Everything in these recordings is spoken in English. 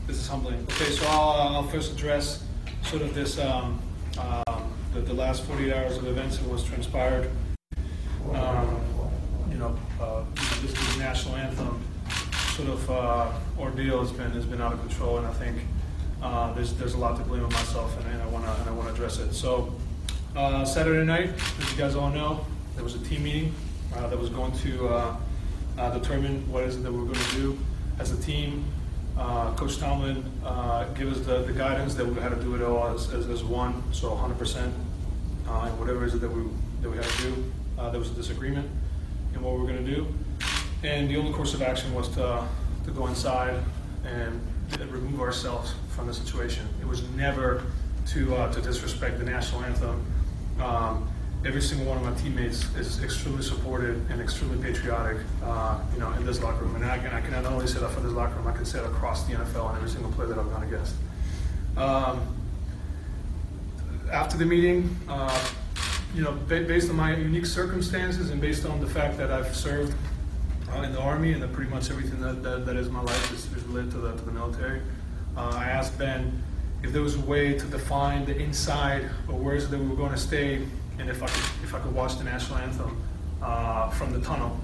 is humbling. Okay, so I'll first address sort of this the last 48 hours of events and what's transpired. This National Anthem sort of ordeal has been out of control, and I think there's a lot to blame on myself, and I want to address it. So Saturday night, as you guys all know, there was a team meeting that was going to determine what is it that we're going to do as a team. Coach Tomlin gave us the guidance that we had to do it all as one, so 100%, and whatever it is that we had to do. There was a disagreement in what we were going to do, and the only course of action was to go inside and remove ourselves from the situation. It was never to disrespect the National Anthem. Every single one of my teammates is extremely supportive and extremely patriotic, in this locker room. And I can not only say that for this locker room, I can say it across the NFL and every single player that I've gone against. After the meeting, based on my unique circumstances and based on the fact that I've served in the Army and that pretty much everything that is my life is related to the military, I asked Ben if there was a way to define the inside or where is it that we were going to stay, and if I could watch the National Anthem from the tunnel.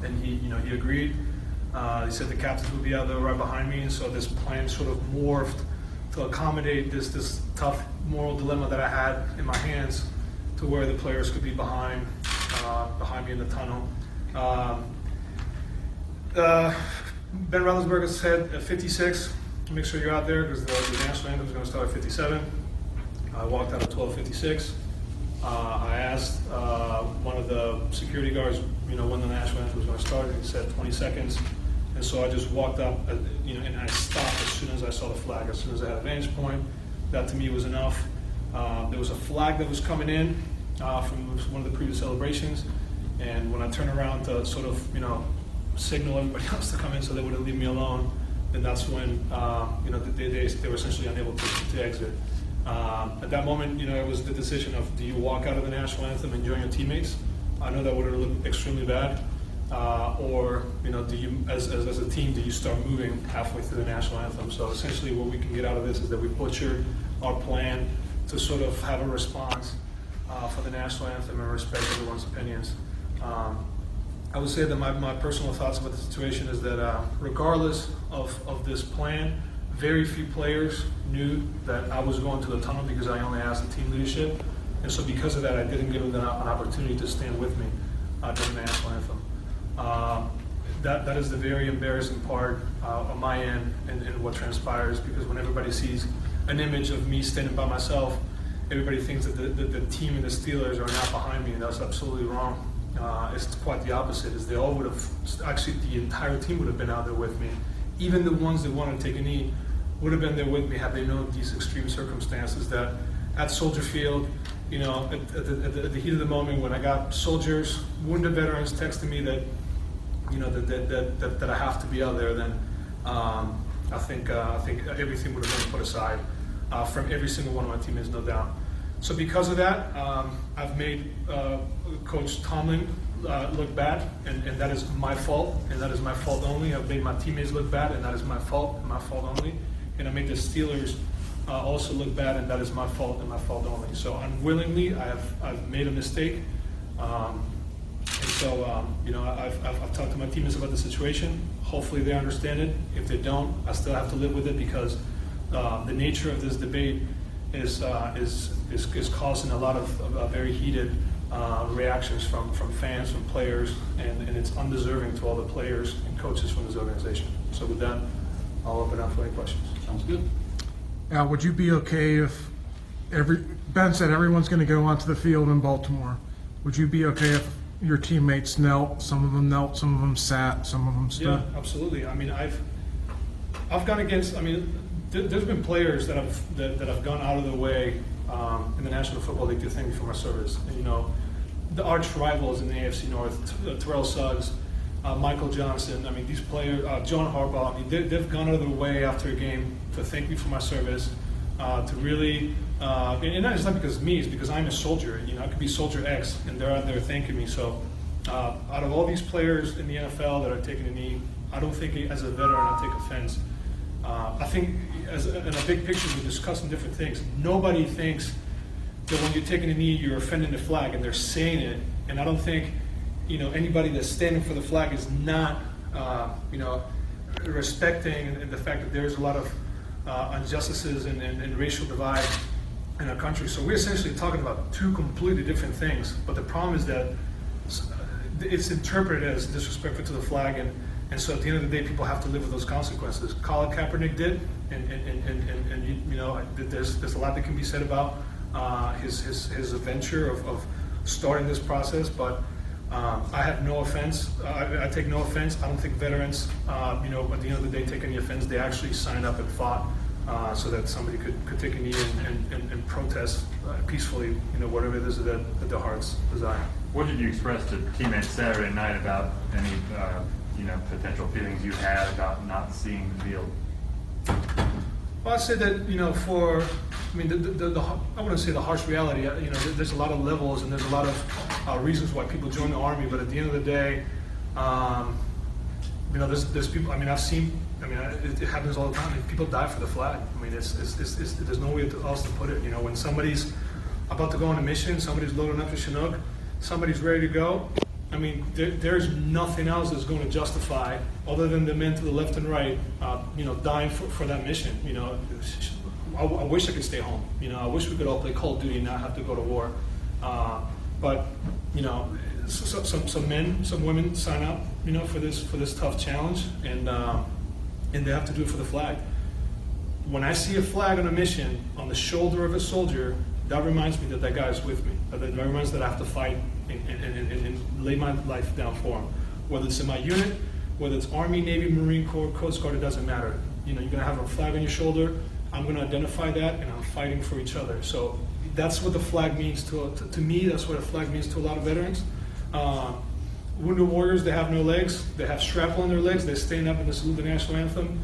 And he agreed. He said the captains would be out there right behind me, and so this plan sort of morphed to accommodate this tough moral dilemma that I had in my hands, to where the players could be behind me in the tunnel. Ben Roethlisberger said at 56, make sure you're out there because the National Anthem is going to start at 57. I walked out at 12:56. I asked one of the security guards, when the National Anthem was going to start, and he said 20 seconds. And so I just walked up, and I stopped as soon as I saw the flag, as soon as I had a vantage point. That to me was enough. There was a flag that was coming in from one of the previous celebrations, and when I turned around to sort of, signal everybody else to come in so they wouldn't leave me alone, then that's when, they were essentially unable to exit. At that moment, it was the decision of, do you walk out of the National Anthem and join your teammates? I know that would have looked extremely bad. Or do you, as a team, do you start moving halfway through the National Anthem? So essentially what we can get out of this is that we butchered our plan to sort of have a response for the National Anthem and respect everyone's opinions. I would say that my personal thoughts about the situation is that regardless of this plan, very few players knew that I was going to the tunnel because I only asked the team leadership. And so because of that, I didn't give them an opportunity to stand with me during the National Anthem. That is the very embarrassing part on my end and what transpires, because when everybody sees an image of me standing by myself, everybody thinks that the team and the Steelers are not behind me, and that's absolutely wrong. It's quite the opposite. Is they all would have, actually the entire team would have been out there with me. Even the ones that wanted to take a knee would have been there with me had they known these extreme circumstances that at Soldier Field, at the heat of the moment, when I got soldiers, wounded veterans texting me that, that I have to be out there, then I think everything would have been put aside from every single one of my teammates, no doubt. So because of that, I've made Coach Tomlin look bad, and that is my fault, and that is my fault only. I've made my teammates look bad, and that is my fault, and my fault only. And I made the Steelers also look bad, and that is my fault and my fault only. So unwillingly, I've made a mistake. And so, I've talked to my teammates about the situation. Hopefully they understand it. If they don't, I still have to live with it, because the nature of this debate is causing a lot of very heated reactions from fans, from players, and it's undeserving to all the players and coaches from this organization. So with that, I'll open up for any questions. Sounds good. Now, would you be okay if Ben said everyone's going to go onto the field in Baltimore? Would you be okay if your teammates knelt, some of them knelt, some of them sat, some of them stood? Yeah, absolutely. I mean, I've gone against. I mean, there's been players that have gone out of their way in the National Football League to thank me for my service. And, the arch rivals in the AFC North, Terrell Suggs, Michael Johnson. I mean, these players, John Harbaugh. I mean, they've gone out of their way after a game to thank me for my service, to really. And it's not because of me, it's because I'm a soldier. I could be Soldier X, and they're out there thanking me. So, out of all these players in the NFL that are taking a knee, I don't think as a veteran I take offense. I think in a big picture we're discussing different things. Nobody thinks that when you're taking a knee you're offending the flag, and they're saying it. And I don't think anybody that's standing for the flag is not respecting the fact that there's a lot of injustices and racial divide in our country. So we're essentially talking about two completely different things. But the problem is that it's interpreted as disrespectful to the flag, and so at the end of the day, people have to live with those consequences. Colin Kaepernick did, and there's a lot that can be said about his adventure of starting this process. But I have no offense. I take no offense. I don't think veterans, at the end of the day, take any offense. They actually signed up and fought so that somebody could take a knee and protest peacefully, whatever it is that their hearts desire. What did you express to teammates Saturday night about any, potential feelings you had about not seeing the field? Well, I said that, I wouldn't say the harsh reality. There's a lot of levels and there's a lot of reasons why people join the Army. But at the end of the day, there's people. I've seen. It happens all the time. People die for the flag. There's no way else to put it. When somebody's about to go on a mission, somebody's loading up to Chinook, somebody's ready to go. There's nothing else that's going to justify, other than the men to the left and right, dying for that mission. I wish I could stay home. I wish we could all play Call of Duty and not have to go to war. But some men, some women sign up, for this tough challenge, and they have to do it for the flag. When I see a flag on a mission on the shoulder of a soldier, that reminds me that guy is with me. That reminds me that I have to fight and lay my life down for him. Whether it's in my unit, whether it's Army, Navy, Marine Corps, Coast Guard, it doesn't matter. You're going to have a flag on your shoulder. I'm going to identify that, and I'm fighting for each other. So that's what the flag means to me. That's what a flag means to a lot of veterans. Wounded warriors, they have no legs. They have shrapnel on their legs. They stand up and they salute the national anthem.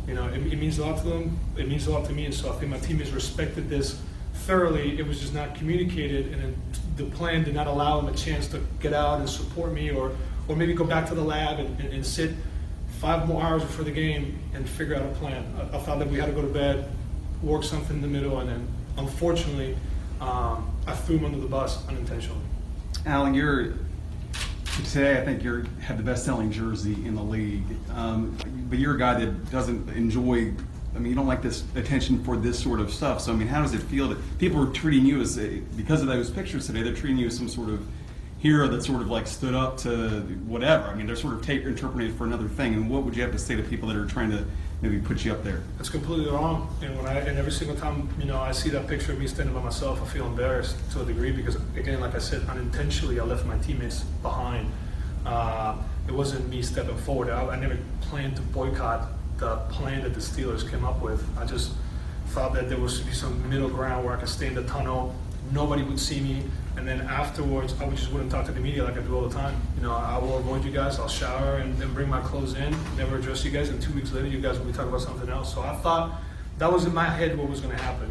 It means a lot to them. It means a lot to me. And so I think my teammates respected this thoroughly. It was just not communicated, and the plan did not allow them a chance to get out and support me, or maybe go back to the lab and sit 5 more hours before the game and figure out a plan. I thought that we had to go to bed, work something in the middle, and then unfortunately, I threw him under the bus unintentionally. Alan, today I think you have the best-selling jersey in the league, but you're a guy that doesn't enjoy. You don't like this attention for this sort of stuff. So, how does it feel that people are treating you as, because of those pictures today, they're treating you as some sort of hero that sort of like stood up to whatever? They're sort of interpreting it for another thing. And what would you have to say to people that are trying to maybe put you up there? That's completely wrong. And every single time, I see that picture of me standing by myself, I feel embarrassed to a degree because, again, like I said, unintentionally, I left my teammates behind. It wasn't me stepping forward. I never planned to boycott the plan that the Steelers came up with. I just thought that there was to be some middle ground where I could stay in the tunnel, nobody would see me, and then afterwards I just wouldn't talk to the media like I do all the time. I will avoid you guys, I'll shower and then bring my clothes in, never address you guys, and 2 weeks later you guys will be talking about something else. So I thought that was in my head what was going to happen.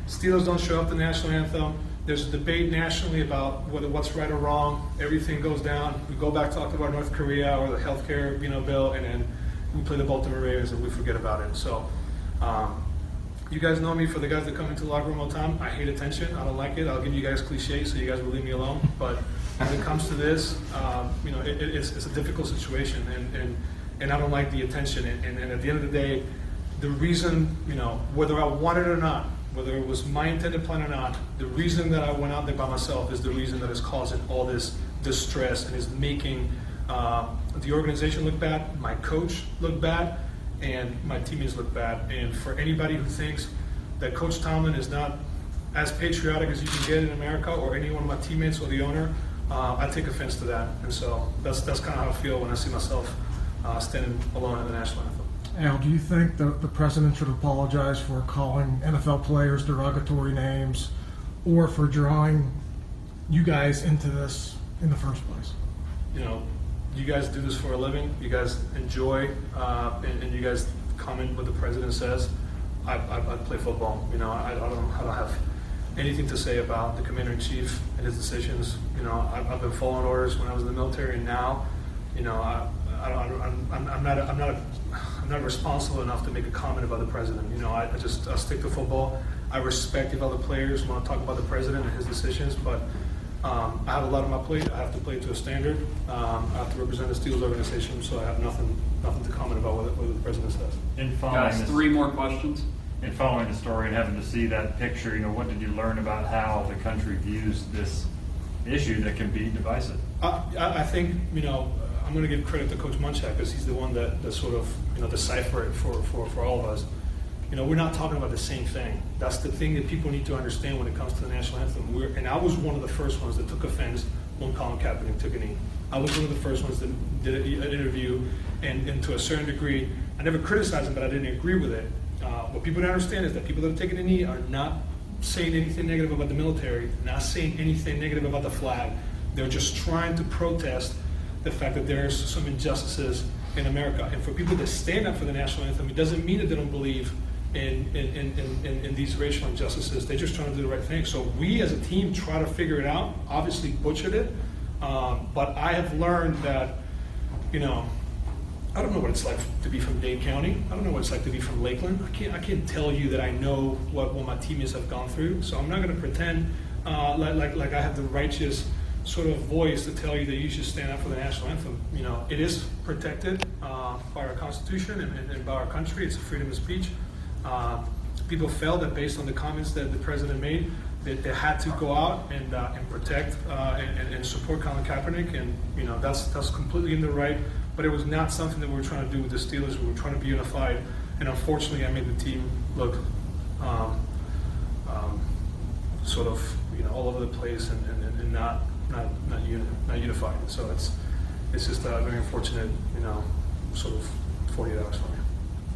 Steelers don't show up to the national anthem. There's a debate nationally about what's right or wrong. Everything goes down. We go back, talk about North Korea or the healthcare bill, and then we play the Baltimore Ravens and we forget about it. So you guys know me for the guys that come into the locker room all the time. I hate attention. I don't like it. I'll give you guys cliches so you guys will leave me alone. But when it comes to this, it's a difficult situation, and I don't like the attention. And at the end of the day, the reason, whether I wanted it or not, whether it was my intended plan or not, the reason that I went out there by myself is the reason that is causing all this distress and is making the organization look bad, my coach look bad, and my teammates look bad. And for anybody who thinks that Coach Tomlin is not as patriotic as you can get in America, or any one of my teammates or the owner, I take offense to that. And so that's kind of how I feel when I see myself standing alone in the national anthem. Al, do you think the president should apologize for calling NFL players derogatory names, or for drawing you guys into this in the first place? You guys do this for a living. You guys enjoy, and you guys comment what the president says. I play football. I don't have anything to say about the commander-in-chief and his decisions. I've been following orders when I was in the military, and now, I'm not responsible enough to make a comment about the president. You know, I stick to football. I respect if other players want to talk about the president and his decisions, but I have a lot on my plate. I have to play to a standard. I have to represent the Steelers organization, so I have nothing to comment about what the president says. In following Guys, this, 3 more questions. in following the story and having to see that picture, you know, what did you learn about how the country views this issue that can be divisive? I think, you know, I'm going to give credit to Coach Munchak because he's the one that sort of, you know, deciphered it for all of us. You know, we're not talking about the same thing. That's the thing that people need to understand when it comes to the national anthem. And I was one of the first ones that took offense when Colin Kaepernick took a knee. I was one of the first ones that did an interview, and to a certain degree, I never criticized him, but I didn't agree with it. What people don't understand is that people that are taking a knee are not saying anything negative about the military, not saying anything negative about the flag. They're just trying to protest the fact that there's some injustices in America. And for people that stand up for the national anthem, it doesn't mean that they don't believe in these racial injustices. They're just trying to do the right thing. So we as a team try to figure it out. Obviously butchered it, but I have learned that, you know, I don't know what it's like to be from Dade County. I don't know what it's like to be from Lakeland. I can't tell you that I know what my teammates have gone through. So I'm not going to pretend like I have the righteous sort of voice to tell you that you should stand up for the national anthem. You know, it is protected by our Constitution and by our country. It's a freedom of speech. People felt that based on the comments that the president made, that they had to go out and protect and support Colin Kaepernick, and you know that's completely in the right. But it was not something that we were trying to do with the Steelers. We were trying to be unified, and unfortunately, I made the team look sort of, you know, all over the place and not unified. So it's just a very unfortunate, you know, sort of 48 hours for me.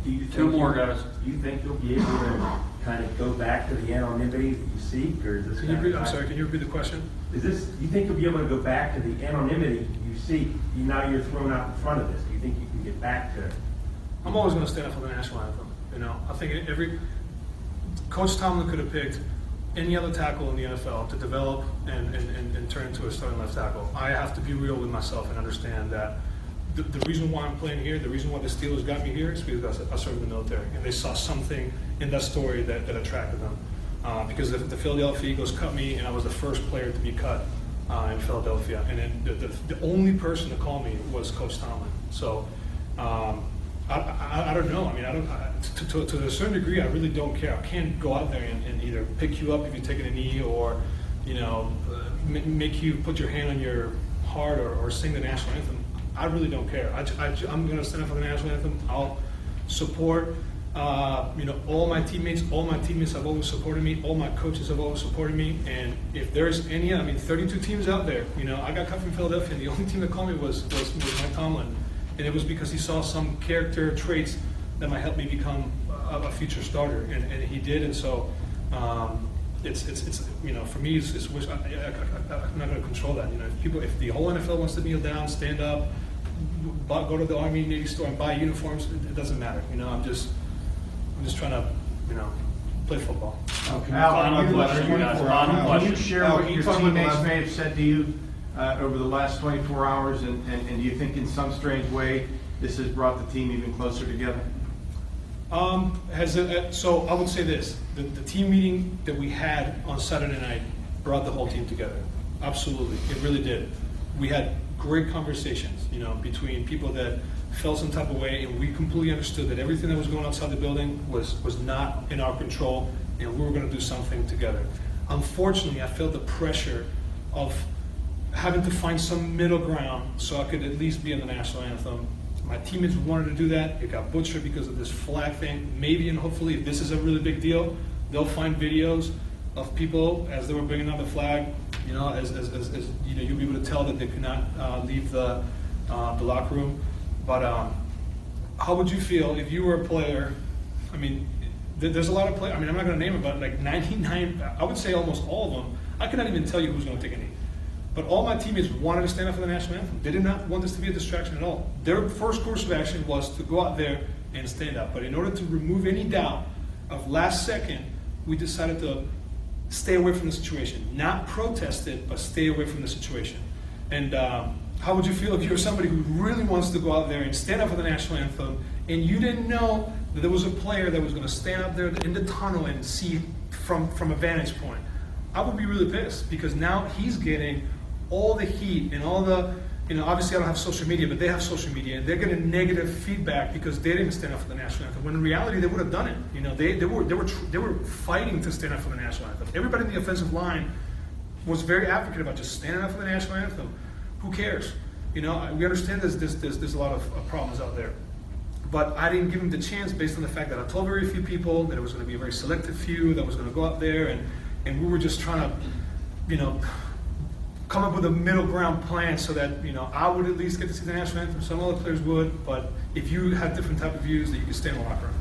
Do you think 2 more, guys. Do you think you'll be able to kind of go back to the anonymity that you seek, or is this? I'm sorry. Can you repeat the question? Is this? Do you think you'll be able to go back to the anonymity you seek? Now you're thrown out in front of this. Do you think you can get back to? I'm always going to stand up for the national anthem. You know, I think Coach Tomlin could have picked any other tackle in the NFL to develop and turn into a starting left tackle. I have to be real with myself and understand that the reason why I'm playing here, the reason why the Steelers got me here is because I served in the military, and they saw something in that story that attracted them. Because the Philadelphia Eagles cut me, and I was the first player to be cut in Philadelphia. And then the only person to call me was Coach Tomlin. So I don't know. I mean, to a certain degree, I really don't care. I can't go out there and either pick you up if you're taking a knee, or, you know, make you put your hand on your heart or sing the national anthem. I really don't care. I'm going to stand up for the national anthem. I'll support, you know, all my teammates. All my teammates have always supported me. All my coaches have always supported me. And if there's any, 32 teams out there. You know, I got cut from Philadelphia, and the only team that called me was Mike Tomlin, and it was because he saw some character traits that might help me become a future starter, and he did. And so, it's you know, for me, it's I'm not going to control that. You know, if the whole NFL wants to kneel down, stand up, go to the Army and Navy store and buy uniforms, it doesn't matter. You know, I'm just trying to, you know, play football. Okay. Final question, guys. Final Can question. you share what your teammates may have said to you over the last 24 hours, and do you think in some strange way this has brought the team even closer together? So I would say this, the team meeting that we had on Saturday night brought the whole team together. Absolutely, it really did. We had great conversations, you know, between people that felt some type of way, and we completely understood that everything that was going outside the building was not in our control, and we were going to do something together. Unfortunately, I felt the pressure of having to find some middle ground so I could at least be in the national anthem. My teammates wanted to do that. It got butchered because of this flag thing. Maybe and hopefully, if this is a really big deal, they'll find videos of people as they were bringing out the flag. You know, as you know, you'll be able to tell that they could not leave the locker room. But how would you feel if you were a player? I mean, there's a lot of players. I mean, I'm not going to name it, but like 99, I would say almost all of them. I cannot even tell you who's going to take a knee. But all my teammates wanted to stand up for the national anthem. They did not want this to be a distraction at all. Their first course of action was to go out there and stand up. But in order to remove any doubt of last second, we decided to stay away from the situation. Not protest it, but stay away from the situation. And How would you feel if you were somebody who really wants to go out there and stand up for the national anthem, and you didn't know that there was a player that was going to stand up there in the tunnel and see from a vantage point? I would be really pissed, because now he's getting all the heat and all the, obviously I don't have social media, but they have social media, and they're getting negative feedback because they didn't stand up for the national anthem, when in reality they would have done it. They were fighting to stand up for the national anthem. Everybody in the offensive line was very advocate about just standing up for the national anthem. Who cares? We understand there's a lot of problems out there. But I didn't give him the chance based on the fact that I told very few people that it was going to be a very selective few that was going to go out there, and we were just trying to, come up with a middle ground plan so that, I would at least get to see the national anthem. Some other players would, but if you had different type of views, that you could stay in the locker room.